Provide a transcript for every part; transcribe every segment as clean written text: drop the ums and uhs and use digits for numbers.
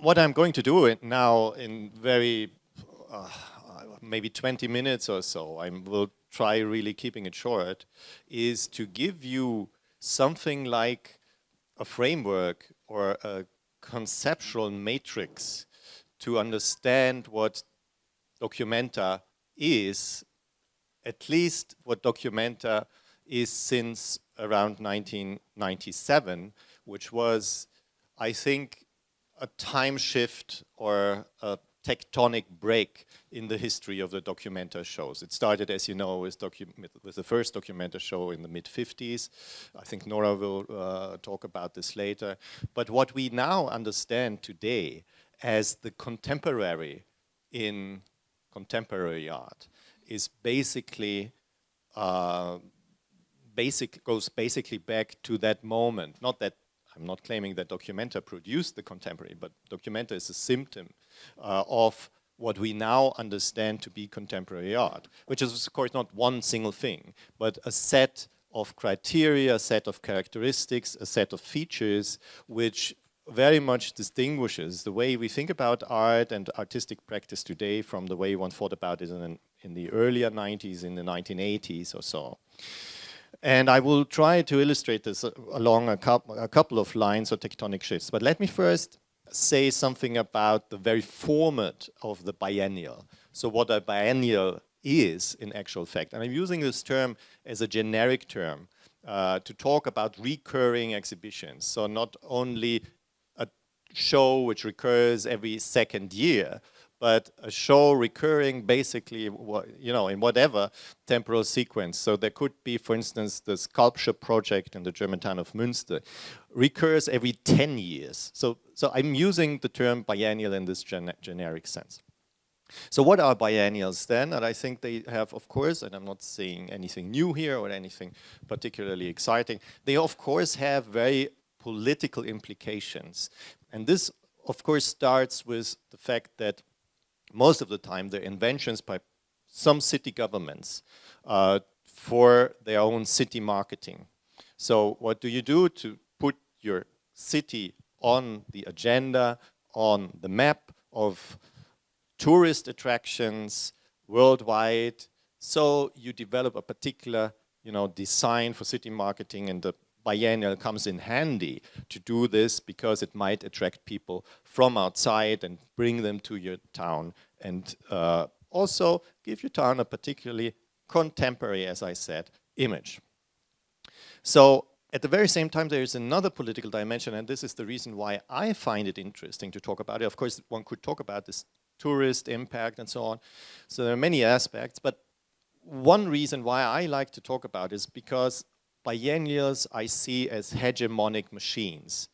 what I'm going to do now in very, maybe 20 minutes or so, I will try really keeping it short, is to give you something like a framework or a conceptual matrix to understand what Documenta is, at least what Documenta is since around 1997, which was, I think, a time shift or a tectonic break in the history of the Documenta shows. It started, as you know, with the first Documenta show in the mid-50s. I think Nora will talk about this later. But what we now understand today as the contemporary in contemporary art is basically goes basically back to that moment. Not that I'm not claiming that Documenta produced the contemporary, but Documenta is a symptom of what we now understand to be contemporary art, which is of course not one single thing, but a set of criteria, a set of characteristics, a set of features which very much distinguishes the way we think about art and artistic practice today from the way one thought about it in the earlier 90s, in the 1980s or so. And I will try to illustrate this along a couple of lines or tectonic shifts. But let me first say something about the very format of the biennial. So what a biennial is in actual fact. And I'm using this term as a generic term to talk about recurring exhibitions. So not only a show which recurs every second year, but a show recurring basically, you know, in whatever temporal sequence. So there could be, for instance, the sculpture project in the German town of Münster recurs every 10 years. So I'm using the term biennial in this generic sense. So what are biennials then? And I think they have, of course, and I'm not saying anything new here or anything particularly exciting, they of course have very political implications. And this, of course, starts with the fact that most of the time they're inventions by some city governments for their own city marketing. So what do you do to put your city on the agenda, on the map of tourist attractions worldwide? So you develop a particular, you know, design for city marketing, and the biennial comes in handy to do this because it might attract people from outside and bring them to your town, and also give your town a particularly contemporary, as I said, image. So at the very same time, there is another political dimension, and this is the reason why I find it interesting to talk about it. Of course, one could talk about this tourist impact and so on. So there are many aspects, but one reason why I like to talk about it is because biennials I see as hegemonic machines.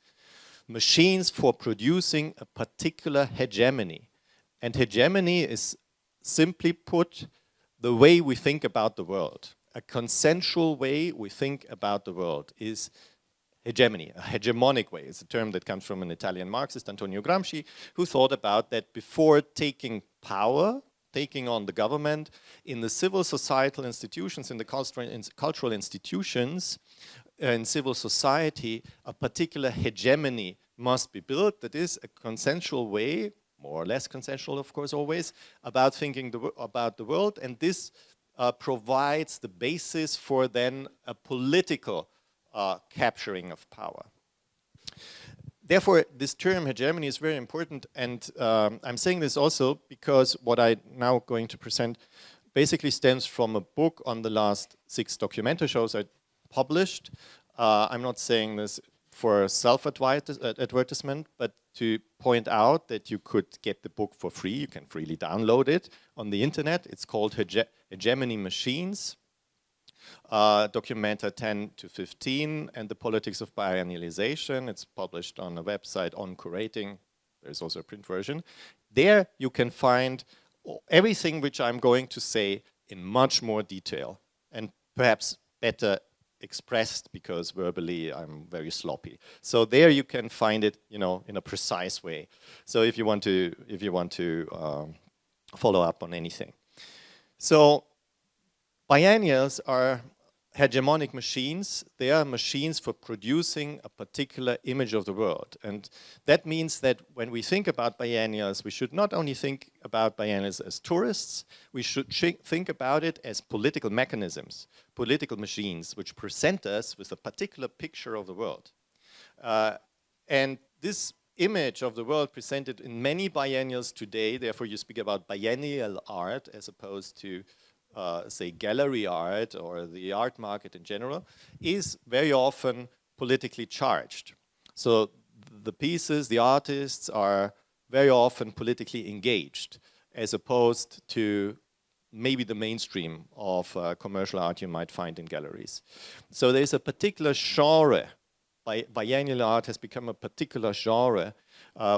Machines for producing a particular hegemony. And hegemony is, simply put, the way we think about the world. A consensual way we think about the world is hegemony, a hegemonic way. It's a term that comes from an Italian Marxist, Antonio Gramsci, who thought about that before taking power, taking on the government, in the civil societal institutions, in the cultural institutions, in civil society, a particular hegemony must be built. That is a consensual way, more or less consensual, of course, always, about thinking about the world, and this provides the basis for then a political capturing of power. Therefore, this term hegemony is very important, and I'm saying this also because what I'm now going to present basically stems from a book on the last 6 Documenta shows I published. I'm not saying this for self-advertisement, but to point out that you could get the book for free. You can freely download it on the internet. It's called Hegemony Machines, Documenta 10 to 15, and the Politics of Biennialization. It's published on a website on curating. There's also a print version. There you can find everything which I'm going to say in much more detail, and perhaps better expressed, because verbally I'm very sloppy. So there you can find it, you know, in a precise way. So if you want to follow up on anything. So biennials are hegemonic machines, they are machines for producing a particular image of the world. And that means that when we think about biennials, we should not only think about biennials as tourists, we should think about it as political mechanisms, political machines, which present us with a particular picture of the world. And this image of the world presented in many biennials today, therefore you speak about biennial art as opposed to say gallery art or the art market in general, is very often politically charged. So the pieces, the artists are very often politically engaged as opposed to maybe the mainstream of commercial art you might find in galleries. So there's a particular genre. Biennial art has become a particular genre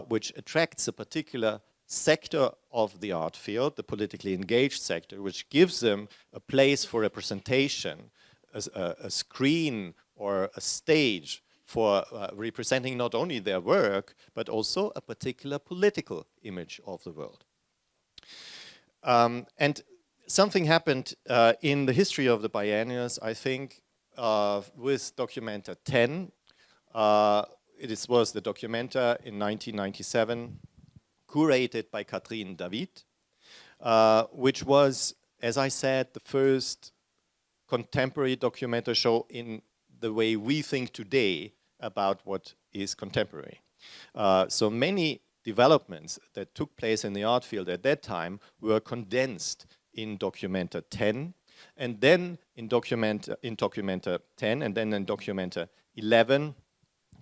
which attracts a particular sector of the art field, the politically engaged sector, which gives them a place for representation, a screen or a stage for representing not only their work, but also a particular political image of the world. And something happened in the history of the biennials, I think, with Documenta 10. It was the Documenta in 1997, curated by Catherine David, which was, as I said, the first contemporary Documenta show in the way we think today about what is contemporary. So many developments that took place in the art field at that time were condensed in Documenta 10, and then in Documenta 10, and then in Documenta 11,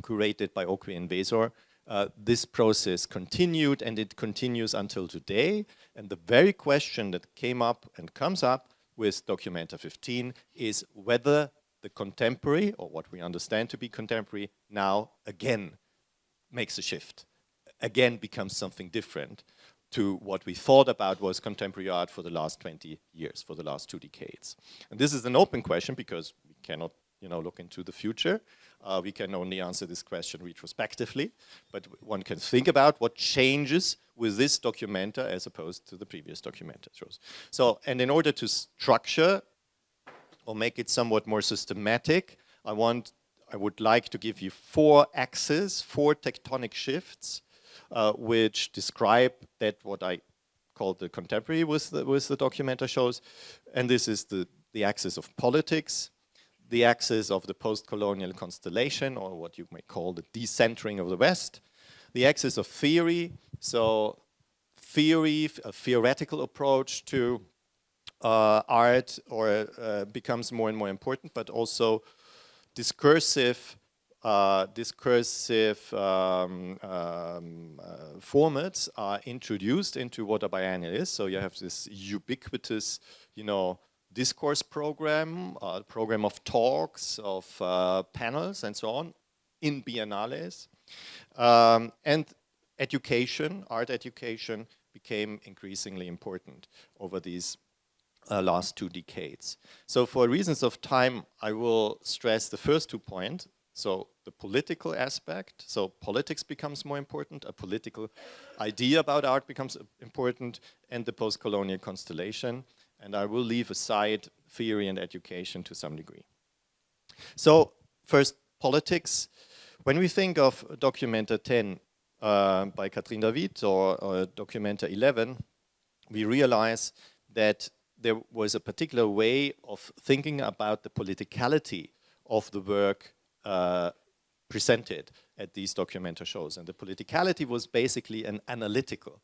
curated by Okwe and Vesor. This process continued, and it continues until today. And the very question that came up and comes up with Documenta 15 is whether the contemporary, or what we understand to be contemporary, now again makes a shift, again becomes something different to what we thought about was contemporary art for the last 20 years, for the last 2 decades. And this is an open question because we cannot look into the future. We can only answer this question retrospectively, but one can think about what changes with this Documenta as opposed to the previous Documenta shows. So, and in order to structure or make it somewhat more systematic, I would like to give you 4 axes, 4 tectonic shifts, which describe that what I call the contemporary with the Documenta shows. And this is the axis of politics, the axis of the post-colonial constellation, or what you may call the decentering of the West, the axis of theory, so theory, a theoretical approach to art becomes more and more important, but also discursive formats are introduced into what a biennial is. So you have this ubiquitous, discourse program, program of talks, of panels, and so on in biennales. And education, art education, became increasingly important over these last 2 decades. So for reasons of time, I will stress the first 2 points. So the political aspect, so politics becomes more important, a political idea about art becomes important, and the post-colonial constellation. And I will leave aside theory and education to some degree. So first, politics. When we think of Documenta 10 by Catherine David or Documenta 11, we realize that there was a particular way of thinking about the politicality of the work presented at these Documenta shows. And the politicality was basically an analytical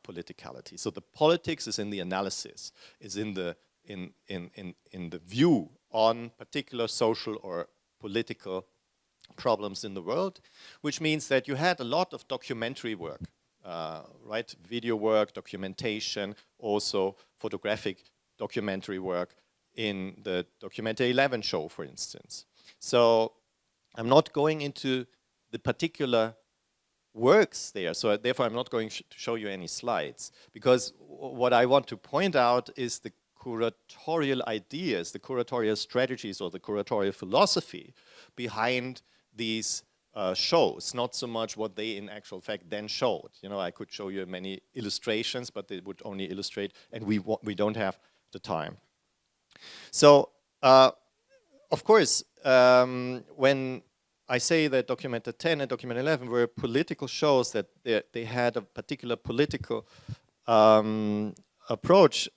politicality. So the politics is in the analysis, is in the view on particular social or political problems in the world, which means that you had a lot of documentary work, right? Video work, documentation, also photographic documentary work in the Documenta 11 show, for instance. So I'm not going into the particular works there, so therefore I'm not going to show you any slides, because what I want to point out is the curatorial ideas, the curatorial strategies, or the curatorial philosophy behind these shows, not so much what they in actual fact then showed. I could show you many illustrations, but they would only illustrate, and we don't have the time. So of course, when I say that Documenta 10 and Documenta 11 were political shows, that they had a particular political approach,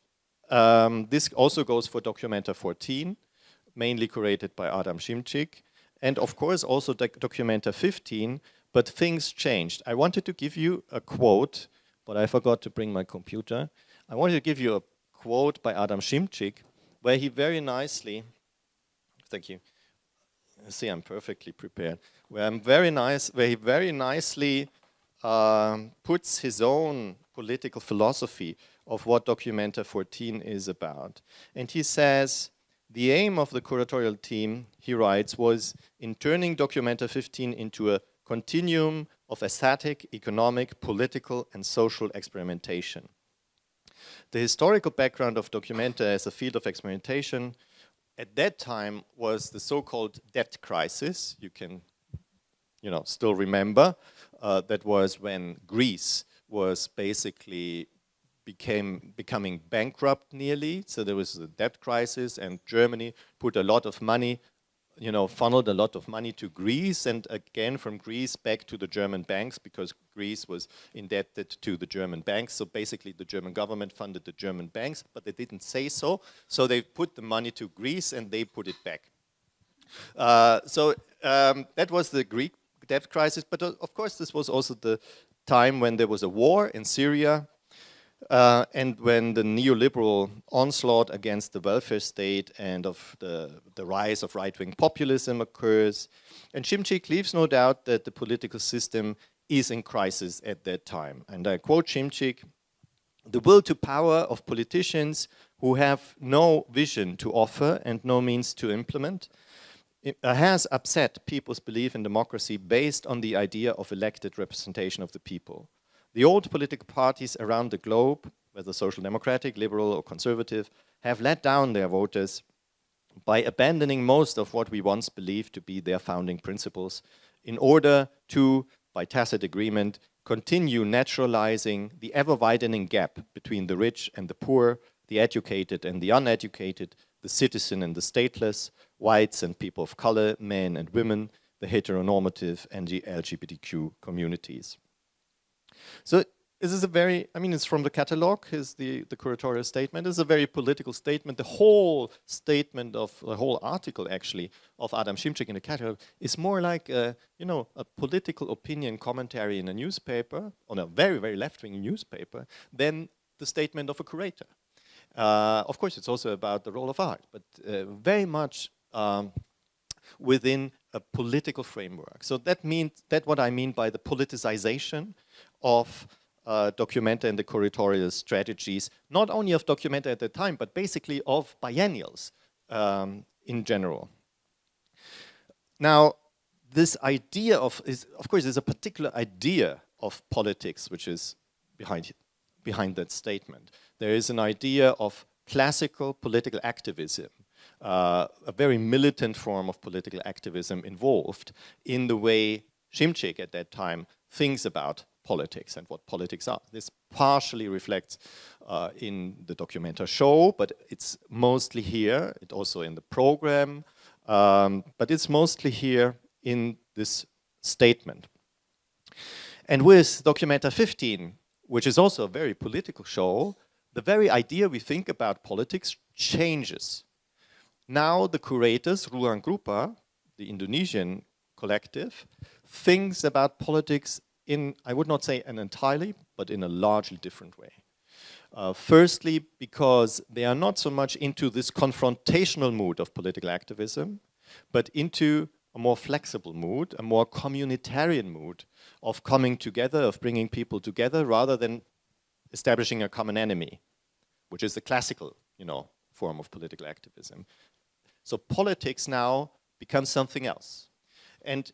this also goes for Documenta 14, mainly curated by Adam Szymczyk, and of course also Documenta 15, but things changed. I wanted to give you a quote, but I forgot to bring my computer. I wanted to give you a quote by Adam Szymczyk, where he very nicely, thank you, see I'm perfectly prepared, where he very nicely puts his own political philosophy of what Documenta 14 is about. And he says, the aim of the curatorial team, he writes, was in turning Documenta 15 into a continuum of aesthetic, economic, political, and social experimentation. The historical background of Documenta as a field of experimentation at that time was the so-called debt crisis. You can, still remember. That was when Greece was basically becoming bankrupt nearly. So there was a debt crisis, and Germany put a lot of money, funneled a lot of money to Greece, and again from Greece back to the German banks, because Greece was indebted to the German banks. So basically the German government funded the German banks, but they didn't say so. So they put the money to Greece and they put it back. That was the Greek debt crisis, but of course this was also the time when there was a war in Syria, and when the neoliberal onslaught against the welfare state and of the rise of right-wing populism occurs. And Szymczyk leaves no doubt that the political system is in crisis at that time. And I quote Szymczyk, "The will to power of politicians who have no vision to offer and no means to implement has upset people's belief in democracy based on the idea of elected representation of the people. The old political parties around the globe, whether social democratic, liberal or conservative, have let down their voters by abandoning most of what we once believed to be their founding principles in order to, by tacit agreement, continue naturalizing the ever-widening gap between the rich and the poor, the educated and the uneducated, the citizen and the stateless, whites and people of color, men and women, the heteronormative and the LGBTQ communities." So this is a very, it's from the catalog, is the curatorial statement. It's a very political statement. The whole statement of, the whole article actually, of Adam Szymczyk in the catalog is more like a political opinion commentary in a newspaper, on a very, very left-wing newspaper, than the statement of a curator. Of course, it's also about the role of art, but very much within a political framework. So that's what I mean by the politicization of Documenta and the curatorial strategies, not only of Documenta at the time, but basically of biennials in general. Now, this idea of course, there's a particular idea of politics which is behind that statement. There is an idea of classical political activism, a very militant form of political activism involved in the way Szymczyk at that time thinks about politics and what politics are. This partially reflects in the Documenta show, but it's mostly here, it also in the program, but it's mostly here in this statement. And with Documenta 15, which is also a very political show, the very idea we think about politics changes. Now the curators, Ruang Grupa, the Indonesian collective, thinks about politics in, I would not say an entirely, but in a largely different way. Firstly, because they are not so much into this confrontational mood of political activism, but into a more flexible mood, a more communitarian mood of coming together, of bringing people together, rather than establishing a common enemy, which is the classical, form of political activism. So politics now becomes something else. And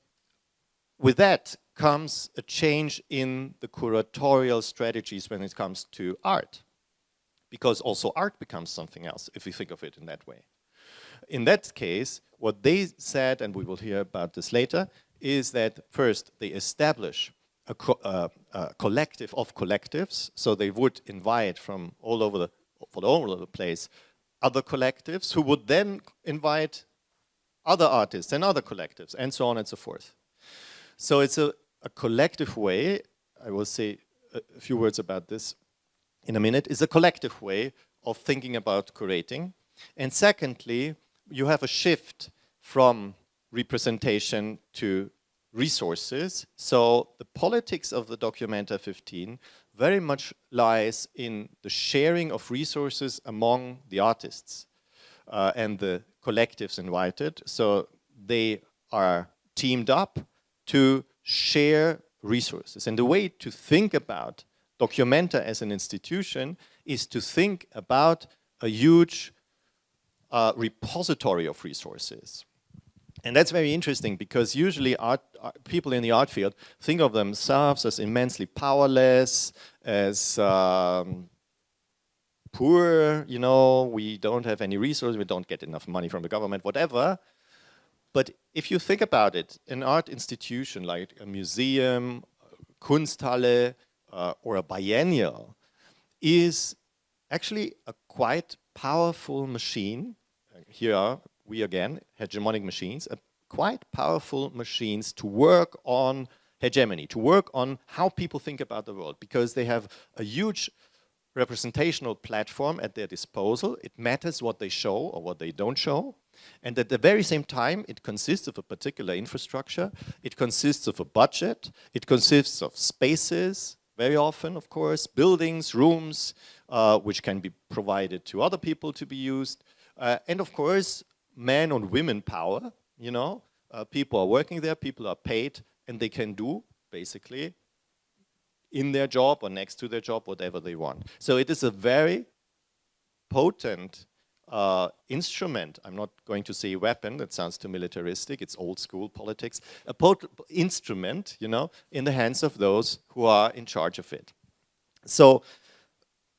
with that comes a change in the curatorial strategies when it comes to art, because also art becomes something else, if we think of it in that way. In that case, what they said, and we will hear about this later, is that first they establish a collective of collectives, so they would invite from all over the place other collectives who would then invite other artists and other collectives, and so on and so forth. So it's a collective way, I will say a few words about this in a minute, is a collective way of thinking about curating. And secondly, you have a shift from representation to resources. So the politics of the Documenta 15 very much lies in the sharing of resources among the artists and the collectives invited. So they are teamed up to share resources. And the way to think about Documenta as an institution is to think about a huge repository of resources. And that's very interesting because usually people in the art field think of themselves as immensely powerless, as poor, you know, we don't have any resources, we don't get enough money from the government, whatever. But if you think about it, an art institution like a museum, Kunsthalle, or a biennial is actually a quite powerful machine. Here are we again, hegemonic machines, quite powerful machines to work on hegemony, to work on how people think about the world, because they have a huge representational platform at their disposal. It matters what they show or what they don't show. And at the very same time, it consists of a particular infrastructure. It consists of a budget. It consists of spaces, very often, of course, buildings, rooms, which can be provided to other people to be used. And of course, man and women power, you know. People are working there, people are paid, and they can do, basically, in their job or next to their job, whatever they want. So it is a very potent instrument. I'm not going to say weapon, that sounds too militaristic, it's old school politics. A potent instrument, you know, in the hands of those who are in charge of it. So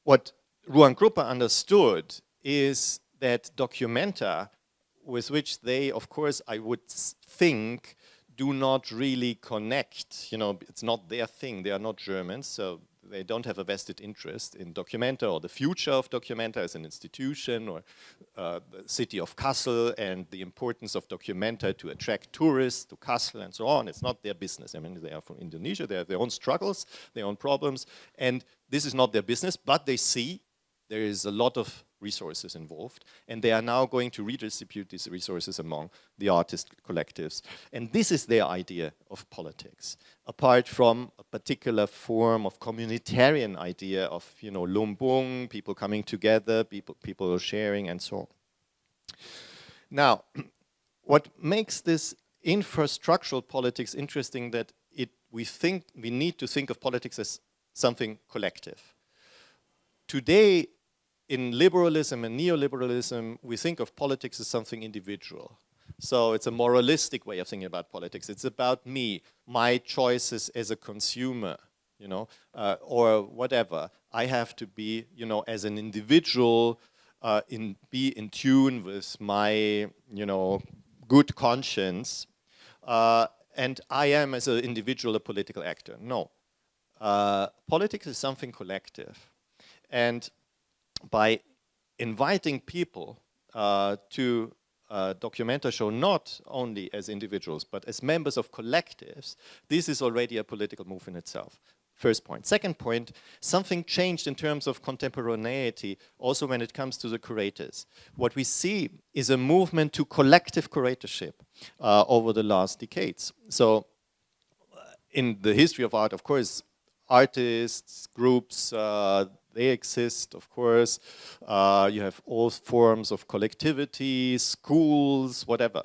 what Ruan Gruppe understood is that Documenta, with which they, of course, I would think, do not really connect. You know, it's not their thing. They are not Germans, so they don't have a vested interest in Documenta or the future of Documenta as an institution, or the city of Kassel and the importance of Documenta to attract tourists to Kassel and so on. It's not their business. I mean, they are from Indonesia. They have their own struggles, their own problems, and this is not their business, but they see there is a lot of resources involved, and they are now going to redistribute these resources among the artist collectives. And this is their idea of politics, apart from a particular form of communitarian idea of, you know, Lumbung, people coming together, people sharing, and so on. Now, what makes this infrastructural politics interesting, that we need to think of politics as something collective. Today, in liberalism and neoliberalism, we think of politics as something individual. So it's a moralistic way of thinking about politics. It's about me, my choices as a consumer, you know, or whatever. I have to be, you know, as an individual, be in tune with my, you know, good conscience. And I am, as an individual, a political actor. No. Politics is something collective. And by inviting people to Documenta show not only as individuals, but as members of collectives, this is already a political move in itself. First point. Second point, something changed in terms of contemporaneity, also when it comes to the curators. What we see is a movement to collective curatorship over the last decades. So in the history of art, of course, artists, groups, they exist, of course. You have all forms of collectivity, schools, whatever.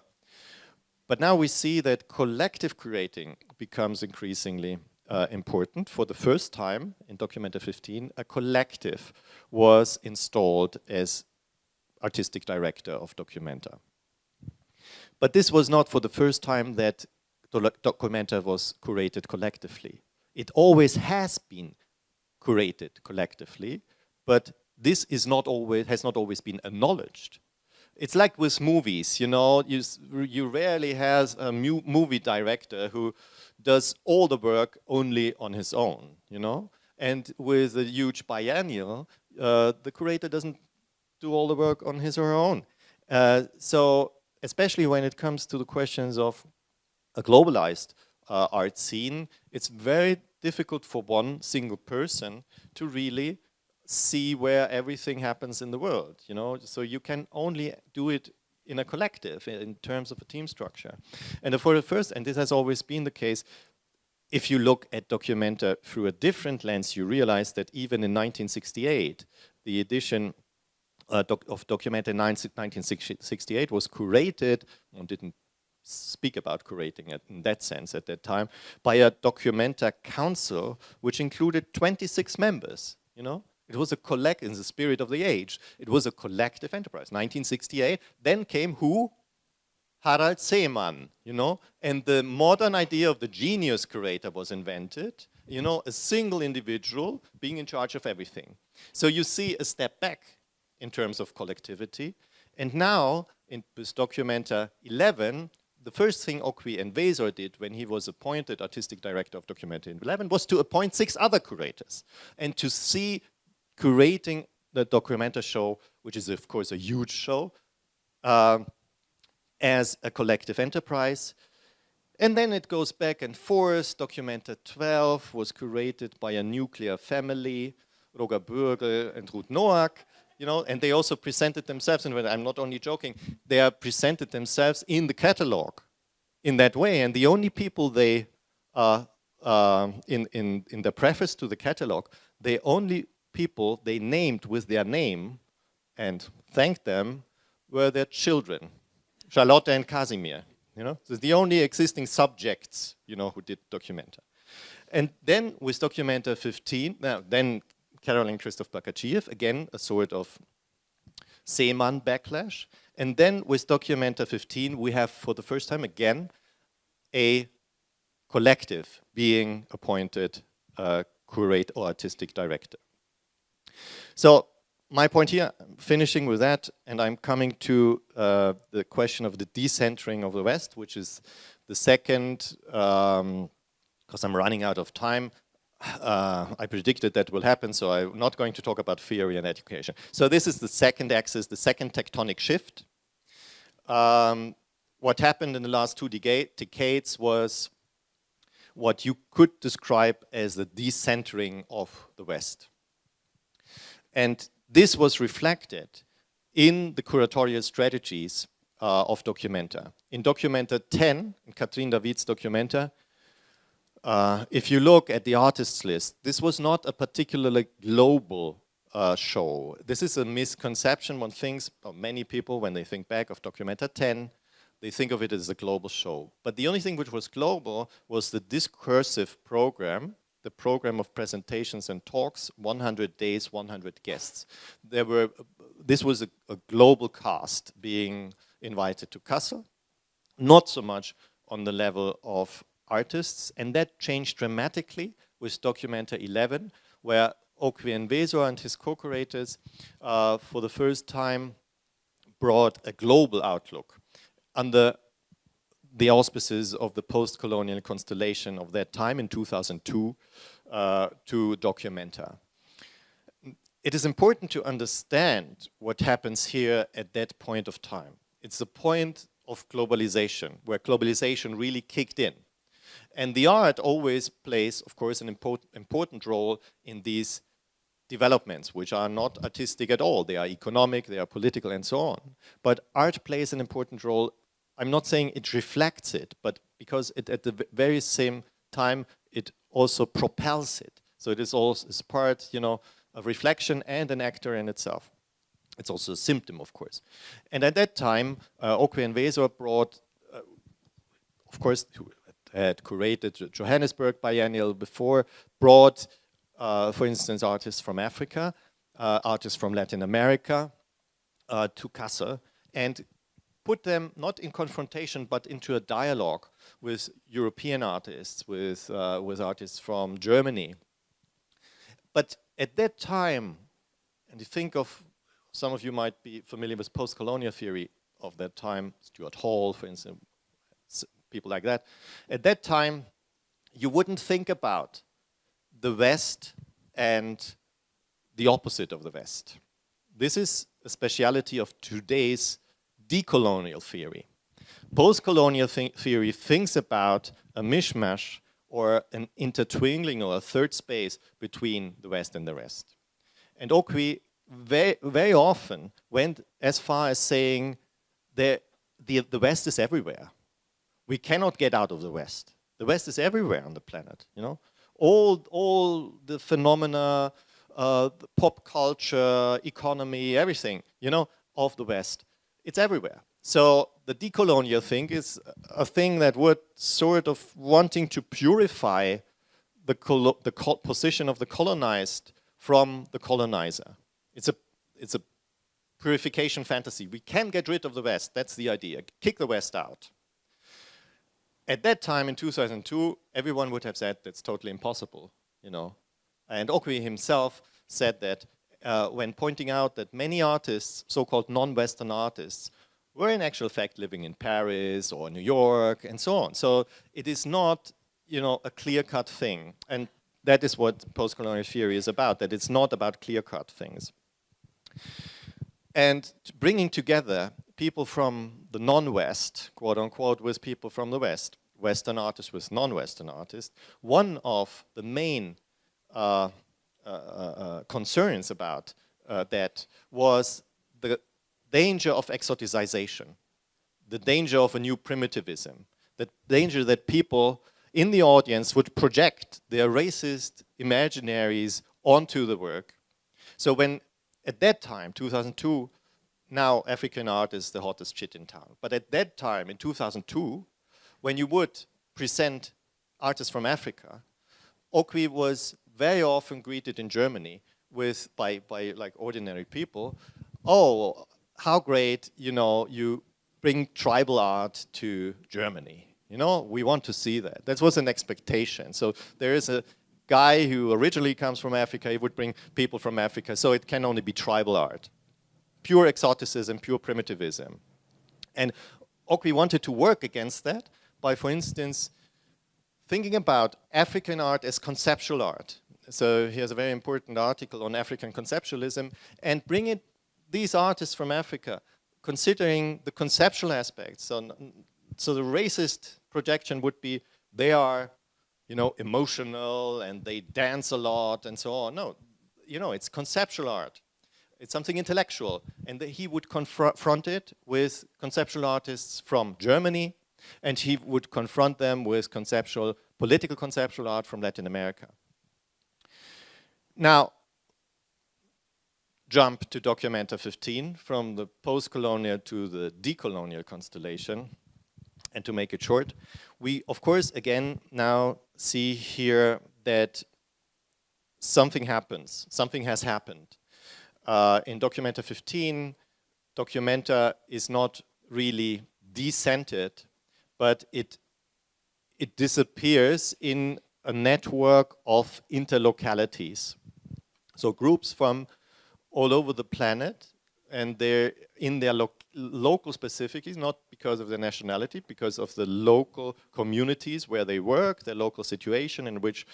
But now we see that collective curating becomes increasingly important. For the first time in Documenta 15, a collective was installed as artistic director of Documenta. But this was not for the first time that Documenta was curated collectively. It always has been curated collectively, but this is not always, has not always been acknowledged. It's like with movies, you know, you rarely have a movie director who does all the work only on his own, you know? And with a huge biennial, the curator doesn't do all the work on his or her own. So especially when it comes to the questions of a globalized art scene, it's very difficult for one single person to really see where everything happens in the world, you know? So you can only do it in a collective, in terms of a team structure. And for the first, and this has always been the case, if you look at Documenta through a different lens, you realize that even in 1968, the edition of Documenta in 1968 was curated, one didn't speak about curating it in that sense at that time, by a Documenta council, which included 26 members, you know? It was a in the spirit of the age, it was a collective enterprise. 1968, then came who? Harald Seemann, you know? And the modern idea of the genius curator was invented, you know, a single individual being in charge of everything. So you see a step back in terms of collectivity. And now, with Documenta 11, the first thing Okwi and Weser did when he was appointed artistic director of Documenta 11 was to appoint 6 other curators and to see curating the Documenta show, which is of course a huge show, as a collective enterprise. And then it goes back and forth. Documenta 12 was curated by a nuclear family, Roger Bürgel and Ruth Noack, you know, and they also presented themselves, and I'm not only joking, they are presented themselves in the catalog in that way. And the only people they, in the preface to the catalog, the only people they named with their name and thanked them were their children, Charlotte and Casimir, you know. So the only existing subjects, you know, who did Documenta. And then with Documenta 15, then Caroline Christoph Bakachiev, again, a sort of Seemann backlash. And then with Documenta 15, we have for the first time again a collective being appointed curator or artistic director. So my point here, finishing with that, and I'm coming to the question of the decentering of the West, which is the second, because I'm running out of time. I predicted that will happen, so I'm not going to talk about theory and education. So this is the second axis, the second tectonic shift. What happened in the last 2 decades was what you could describe as the decentering of the West. And this was reflected in the curatorial strategies of Documenta. In Documenta 10, in Katrin David's Documenta, if you look at the artists list, this was not a particularly global show. This is a misconception. One thinks, or many people, when they think back of Documenta 10, they think of it as a global show. But the only thing which was global was the discursive program, the program of presentations and talks, 100 days, 100 guests. This was a global cast being invited to Kassel, not so much on the level of artists, and that changed dramatically with Documenta 11, where Okwi and Weser and his co-curators for the first time brought a global outlook under the auspices of the post-colonial constellation of that time in 2002 to Documenta. It is important to understand what happens here at that point of time. It's the point of globalization, where globalization really kicked in. And the art always plays, of course, an important role in these developments, which are not artistic at all. They are economic, they are political, and so on. But art plays an important role. I'm not saying it reflects it, but because it, at the very same time, it also propels it. So it is also is part, you know, of reflection and an actor in itself. It's also a symptom, of course. And at that time, Okwi and Weser brought, of course, had curated Johannesburg Biennial before, brought, for instance, artists from Africa, artists from Latin America to Kassel, and put them not in confrontation, but into a dialogue with European artists, with artists from Germany. But at that time, and you think of, some of you might be familiar with post-colonial theory of that time, Stuart Hall, for instance, people like that. At that time, you wouldn't think about the West and the opposite of the West. This is a speciality of today's decolonial theory. post-colonial theory thinks about a mishmash or an intertwinkling or a third space between the West and the rest. And Okwi very often went as far as saying the West is everywhere. We cannot get out of the West. The West is everywhere on the planet, you know. All the phenomena, the pop culture, economy, everything, you know, of the West, it's everywhere. So the decolonial thing is a thing that would sort of wanting to purify the position of the colonized from the colonizer. It's a purification fantasy. We can get rid of the West. That's the idea. Kick the West out. At that time in 2002, everyone would have said that's totally impossible, you know. And Okwi himself said that when pointing out that many artists, so-called non-Western artists, were in actual fact living in Paris or New York and so on. So it is not, you know, a clear-cut thing. And that is what post-colonial theory is about, that it's not about clear-cut things. And bringing together people from the non-West, quote-unquote, with people from the West, Western artists with non-Western artists, one of the main concerns about that was the danger of exoticization, the danger of a new primitivism, the danger that people in the audience would project their racist imaginaries onto the work. So when, at that time, 2002, now African art is the hottest shit in town. But at that time, in 2002, when you would present artists from Africa, Okwi was very often greeted in Germany with, by like ordinary people, oh, how great, you know, you bring tribal art to Germany. You know, we want to see that. That was an expectation. So there is a guy who originally comes from Africa, he would bring people from Africa, so it can only be tribal art. Pure exoticism, pure primitivism. And Okwi wanted to work against that by, for instance, thinking about African art as conceptual art. So he has a very important article on African conceptualism, and bringing these artists from Africa, considering the conceptual aspects. So the racist projection would be they are, you know, emotional and they dance a lot and so on. No, you know, it's conceptual art. It's something intellectual. And he would confront it with conceptual artists from Germany, and he would confront them with political conceptual art from Latin America. Now, jump to Documenta 15, from the post-colonial to the decolonial constellation. And to make it short, we, of course, again, now see here that something happens, something has happened. In Documenta 15, Documenta is not really decentered, but it disappears in a network of interlocalities. So groups from all over the planet, and they're in their local specificities, not because of their nationality, because of the local communities where they work, their local situation in which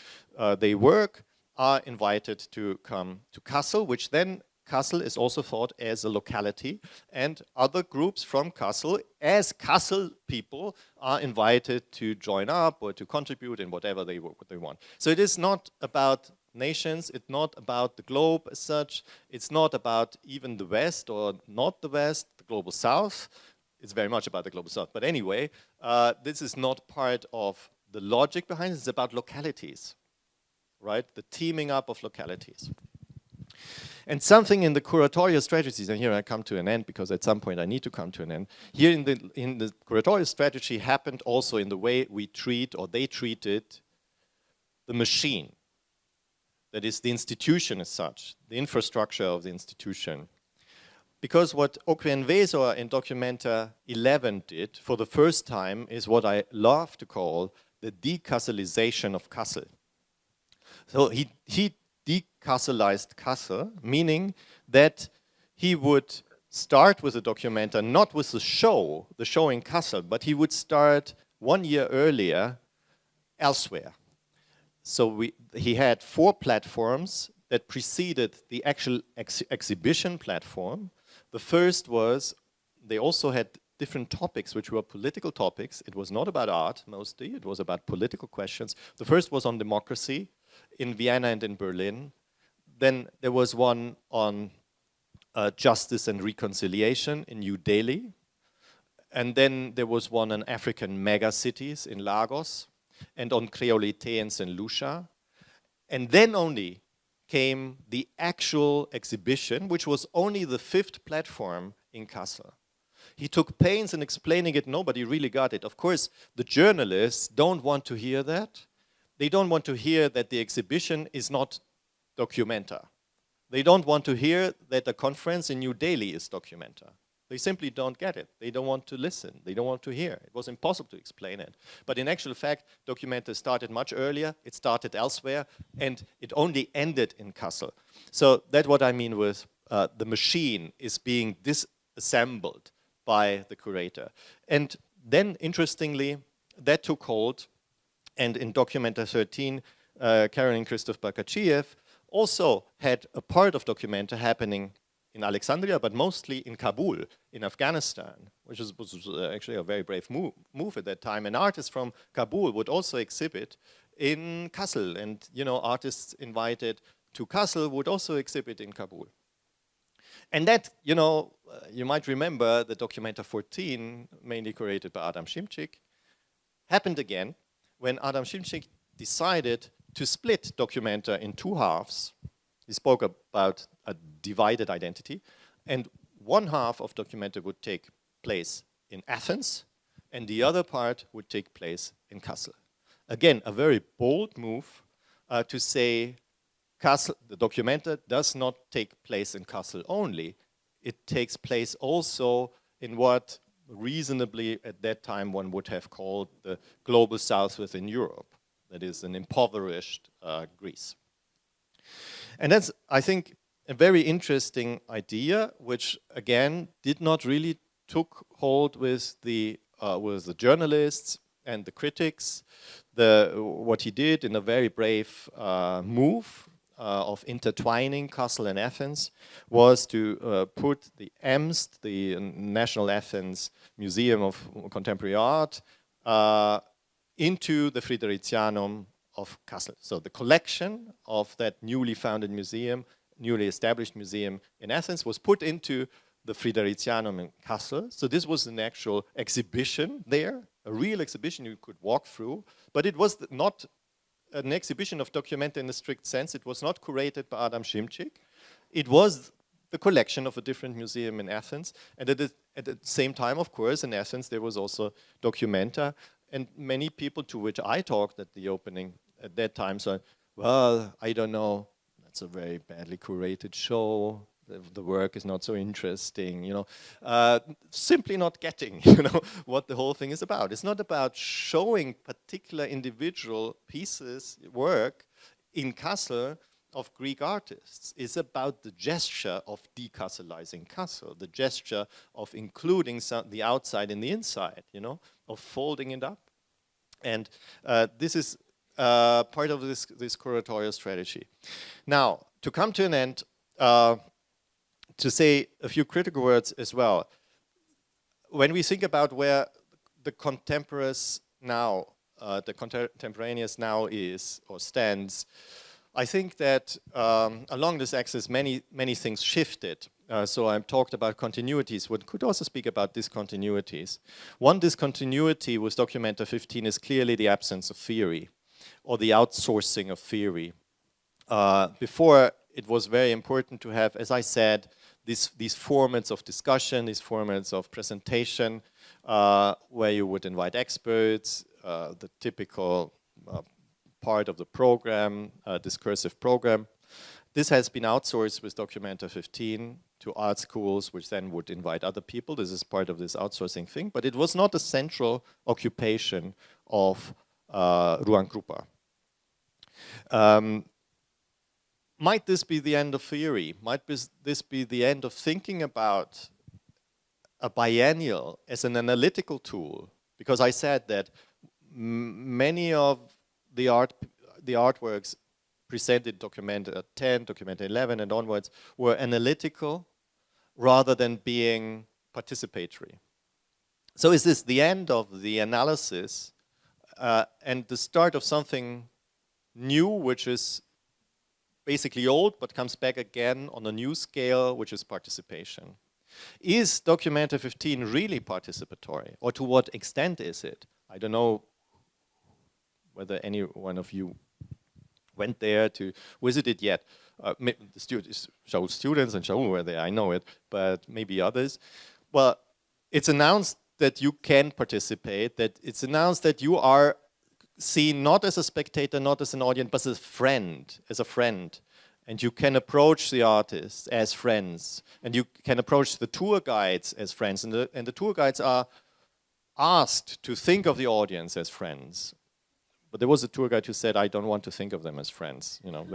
they work, are invited to come to Kassel, which then Kassel is also thought as a locality, and other groups from Kassel, as Kassel people, are invited to join up or to contribute in whatever they want. So it is not about nations, it's not about the globe as such, it's not about even the West or not the West, the global South. It's very much about the global South. But anyway, this is not part of the logic behind it, it's about localities, right? The teaming up of localities. And something in the curatorial strategies, and here I come to an end because at some point I need to come to an end. Here in the curatorial strategy happened also in the way we treat, or they treated, the machine. That is the institution as such, the infrastructure of the institution. Because what Okwi and Wesor in Documenta 11 did for the first time is what I love to call the decasselization of Kassel. So he decasselized Kassel, meaning that he would start with the Documenta, not with the show in Kassel, but he would start 1 year earlier elsewhere. So he had 4 platforms that preceded the actual exhibition platform. The first was, they also had different topics, which were political topics. It was not about art, mostly. It was about political questions. The first was on democracy in Vienna and in Berlin. Then there was one on justice and reconciliation in New Delhi. And then there was one on African megacities in Lagos and on créolité in St. Lucia. And then only came the actual exhibition, which was only the 5th platform in Kassel. He took pains in explaining it. Nobody really got it. Of course, the journalists don't want to hear that. They don't want to hear that the exhibition is not Documenta. They don't want to hear that the conference in New Delhi is Documenta. They simply don't get it. They don't want to listen. They don't want to hear. It was impossible to explain it. But in actual fact, Documenta started much earlier. It started elsewhere, and it only ended in Kassel. So that's what I mean with the machine is being disassembled by the curator. And then, interestingly, that took hold. And in Documenta 13, Caroline Christoph Bakachiev also had a part of Documenta happening in Alexandria, but mostly in Kabul, in Afghanistan, which was actually a very brave move at that time. And artists from Kabul would also exhibit in Kassel, and artists invited to Kassel would also exhibit in Kabul. And that, you might remember the Documenta 14, mainly curated by Adam Szymczyk, happened again when Adam Szymczyk decided to split Documenta in 2 halves. He spoke about a divided identity, and one half of Documenta would take place in Athens, and the other part would take place in Kassel. Again, a very bold move to say Kassel, the Documenta does not take place in Kassel only. It takes place also in what reasonably at that time one would have called the global south within Europe. That is an impoverished Greece. And that's, I think, a very interesting idea, which again did not really took hold with the journalists and the critics. What he did in a very brave move of intertwining Kassel and Athens was to put the EMST, the National Athens Museum of Contemporary Art, into the Fridericianum of Kassel. So the collection of that newly founded museum, newly established museum in Athens, was put into the Fridericianum in Kassel. So this was an actual exhibition there, a real exhibition you could walk through, but it was not an exhibition of Documenta in the strict sense. It was not curated by Adam Szymczyk. It was the collection of a different museum in Athens. And at the same time, of course, in Athens, there was also Documenta. And many people to which I talked at the opening at that time said, well, I don't know, that's a very badly curated show. The work is not so interesting, simply not getting, what the whole thing is about. It's not about showing particular individual pieces, work in Kassel of Greek artists. It's about the gesture of decasselizing Kassel, the gesture of including the outside and the inside, of folding it up. And this is part of this curatorial strategy. Now, to come to an end, to say a few critical words as well. When we think about where the contemporaneous now is or stands, I think that along this axis many things shifted. So I've talked about continuities. One could also speak about discontinuities. One discontinuity with Documenta 15 is clearly the absence of theory or the outsourcing of theory. Before, it was very important to have, as I said, these formats of discussion, these formats of presentation, where you would invite experts, the typical part of the program, discursive program. This has been outsourced with Documenta 15 to art schools, which then would invite other people. This is part of this outsourcing thing, but it was not a central occupation of Ruan Krupa. Might this be the end of theory? Might this be the end of thinking about a biennial as an analytical tool? Because I said that many of the artworks presented Documenta 10, Documenta 11 and onwards were analytical rather than being participatory. So is this the end of the analysis and the start of something new, which is basically old, but comes back again on a new scale, which is participation? Is Documenta 15 really participatory? Or to what extent is it? I don't know whether any one of you went there to visit it yet. The students and Shaul were there, I know it, but maybe others. Well, it's announced that you can participate, that it's announced that you are seen not as a spectator, not as an audience, but as a friend. And you can approach the artists as friends. And you can approach the tour guides as friends. And the tour guides are asked to think of the audience as friends. But there was a tour guide who said, I don't want to think of them as friends. You know,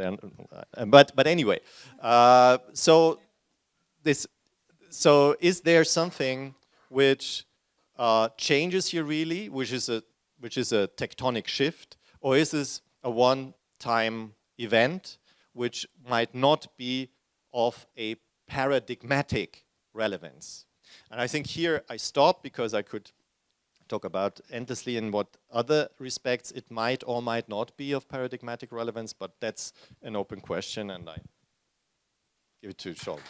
but anyway. So is there something which changes here really, which is a tectonic shift? Or is this a one-time event which might not be of a paradigmatic relevance? And I think here I stop, because I could talk about endlessly in what other respects it might or might not be of paradigmatic relevance, but that's an open question, and I give it to Shaul.